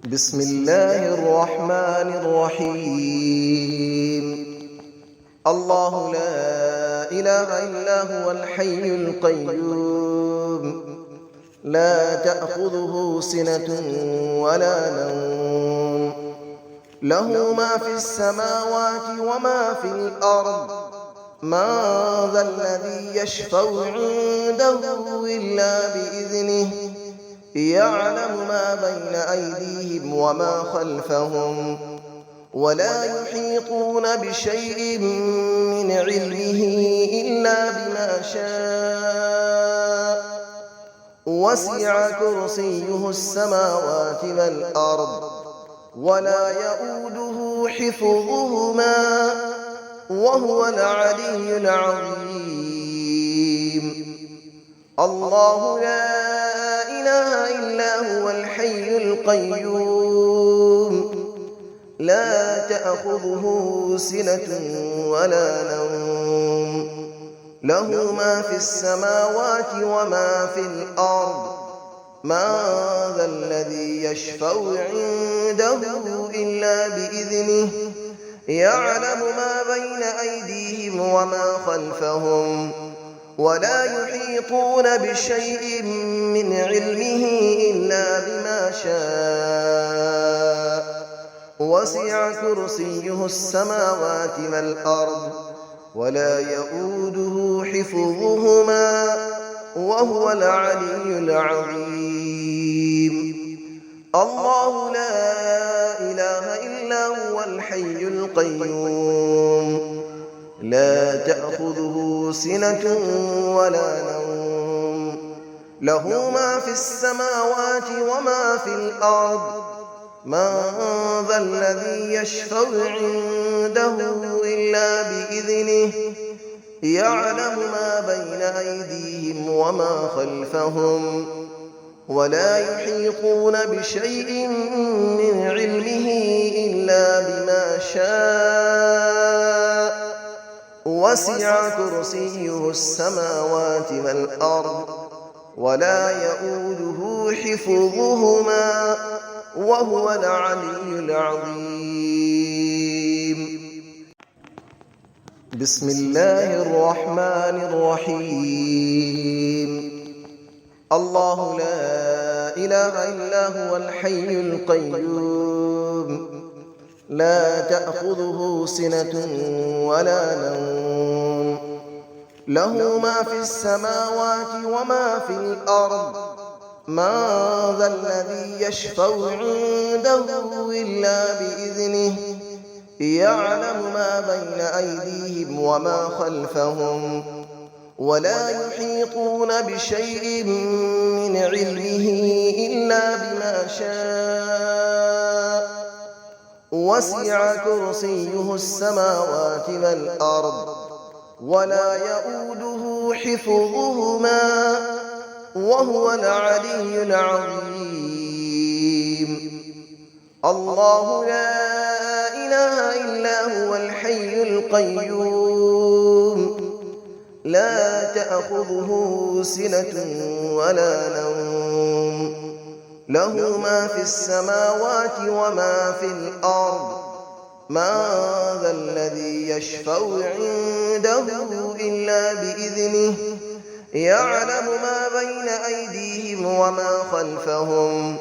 بسم الله الرحمن الرحيم. الله لا إله إلا هو الحي القيوم، لا تأخذه سنة ولا نوم، له ما في السماوات وما في الأرض. من ذا الذي يشفع عنده إلا بإذنه، يعلم ما بين أيديهم وما خلفهم، ولا يحيطون بشيء من علمه إلا بما شاء. وسع كرسيه السماوات والأرض، ولا يؤوده حفظهما، وهو العلي العظيم. الله لا إله إلا هو الحي القيوم، لا تأخذه سنة ولا نوم، له ما في السماوات وما في الأرض. من ذا الذي يشفع عنده إلا بإذنه، يعلم ما بين أيديهم وما خلفهم، ولا يحيطون بشيء من علمه إلا بما شاء. وسع كرسيه السماوات والأرض، ولا يؤوده حفظهما، وهو العلي العظيم. الله لا إله إلا هو الحي القيوم، لا تأخذه سنة ولا نوم، له ما في السماوات وما في الأرض. من ذا الذي يشفع عنده إلا بإذنه، يعلم ما بين أيديهم وما خلفهم، ولا يحيطون بشيء من علمه إلا بما شاء. وسع كرسيه السماوات والأرض، ولا يؤوده حفظهما، وهو العلي العظيم. بسم الله الرحمن الرحيم. الله لا إله إلا هو الحي القيوم، لا تأخذه سنة ولا نوم، له ما في السماوات وما في الأرض. من ذا الذي يشفع عنده إلا بإذنه، يعلم ما بين أيديهم وما خلفهم، ولا يحيطون بشيء من علمه إلا بما شاء. وسع كرسيه السماوات والأرض، ولا يؤوده حفظهما، وهو العلي العظيم. الله لا إله إلا هو الحي القيوم، لا تأخذه سنة ولا نوم، له ما في السماوات وما في الأرض. من ذا الذي يشفع عنده إلا بإذنه، يعلم ما بين أيديهم وما خلفهم،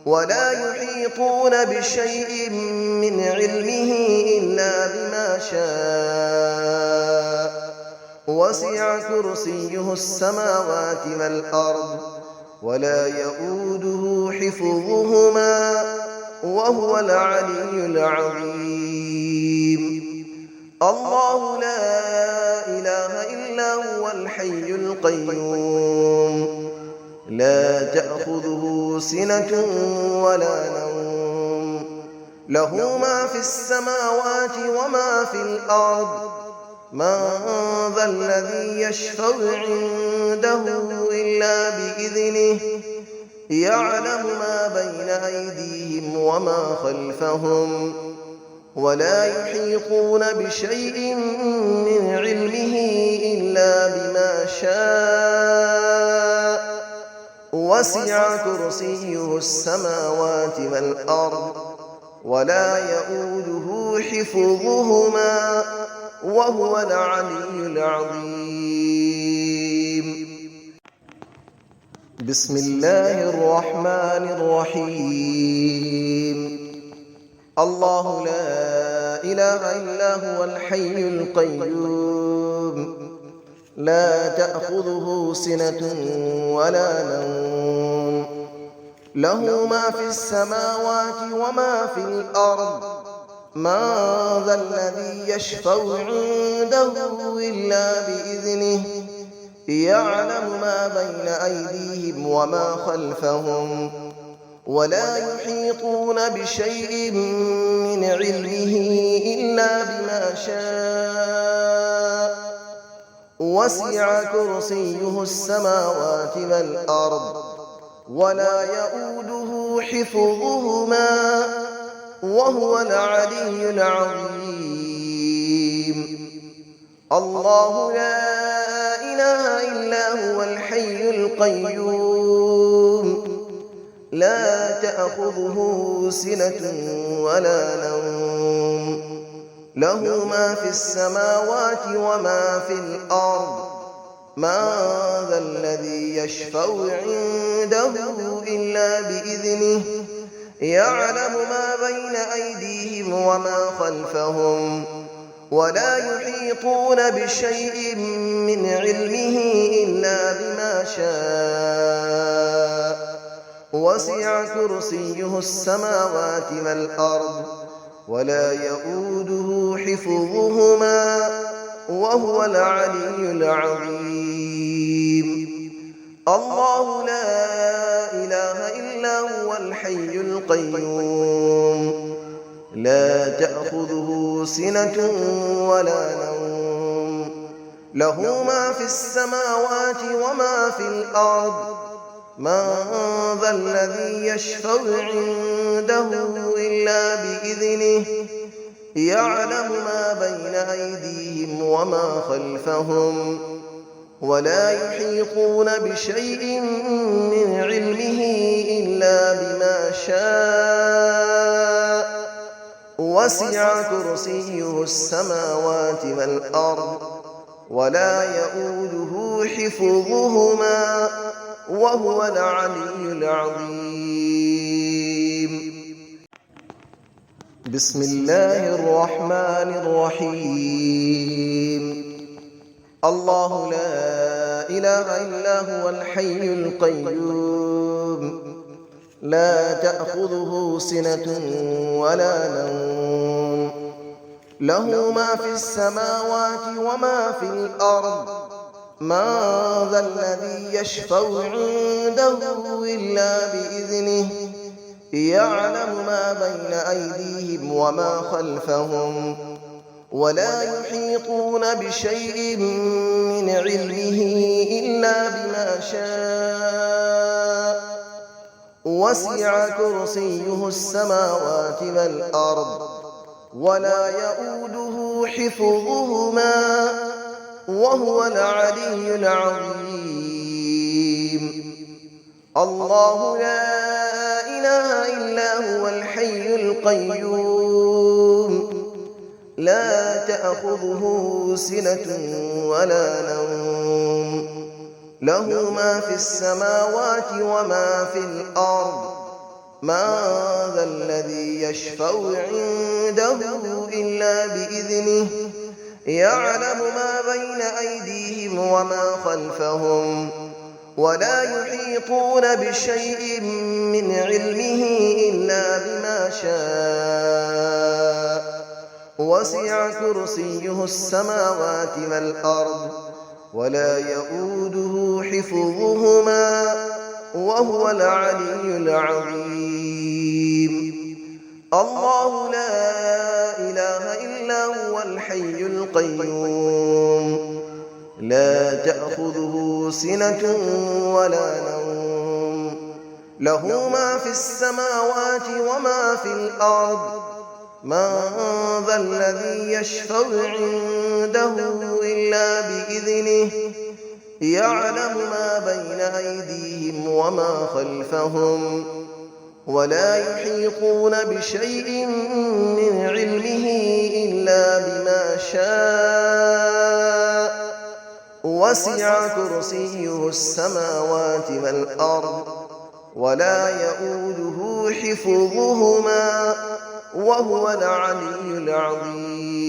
ولا يحيطون بشيء من علمه إلا بما شاء. وسع كرسيه السماوات والأرض، ولا يؤوده حفظهما، وهو العلي العظيم. الله لا إله إلا هو الحي القيوم، لا تأخذه سنة ولا نوم، له ما في السماوات وما في الأرض. من ذا الذي يشفع عنده إلا بإذنه، يعلم ما بين أيديهم وما خلفهم، ولا يحيطون بشيء من علمه إلا بما شاء. وسع كرسيه السماوات والأرض ولا يؤوده حفظهما وهو العلي العظيم. بسم الله الرحمن الرحيم. الله لا إله إلا هو الحي القيوم لا تأخذه سنة ولا نوم له ما في السماوات وما في الأرض من ذا الذي يشفع عنده إلا بإذنه يعلم ما بين أيديهم وما خلفهم ولا يحيطون بشيء من علمه إلا بما شاء وسع كرسيه السماوات والأرض ولا يؤوده حفظهما وهو العلي العظيم. الله لا إله إلا هو الحي القيوم لا تأخذه سنة ولا نوم له ما في السماوات وما في الأرض من ذا الذي يشفع عنده إلا بإذنه يعلم ما بين أيديهم وما خلفهم ولا يحيطون بشيء من علمه إلا بما شاء وسع كرسيه السماوات والأرض ولا يؤوده حفظهما وهو العلي العظيم. الله لا إله إلا هو الحي القيوم لا تأخذه سنة ولا نوم له ما في السماوات وما في الأرض من ذا الذي يشفع عنده إلا بإذنه يعلم ما بين أيديهم وما خلفهم ولا يحيطون بشيء من علمه إلا بما شاء وسع كرسيه السماوات والأرض ولا يؤوده حفظهما وهو العلي العظيم. بسم الله الرحمن الرحيم. الله لا إله إلا هو الحي القيوم لا تأخذه سنة ولا نوم له ما في السماوات وما في الأرض من ذا الذي يشفع عنده إلا بإذنه يعلم ما بين أيديهم وما خلفهم ولا يحيطون بشيء من علمه إلا بما شاء وسع كرسيه السماوات والأرض ولا يؤوده حفظهما وهو العلي العظيم. الله لا إله إلا هو الحي القيوم لا تأخذه سنة ولا نوم له ما في السماوات وما في الأرض من ذا الذي يشفع عنده إلا بإذنه يعلم ما بين أيديهم وما خلفهم ولا يحيطون بشيء من علمه إلا بما شاء وسع كرسيه السماوات والأرض ولا يؤوده حفظهما وهو العلي العظيم. الله لا إله إلا هو الحي القيوم لا تأخذه سنة ولا نوم له ما في السماوات وما في الأرض من ذا الذي يشفع عنده إلا بإذنه يعلم ما بين أيديهم وما خلفهم ولا يحيطون بشيء من علمه إلا بما شاء وسع كرسيه السماوات والأرض ولا يئوده حفظهما وهو العلي العظيم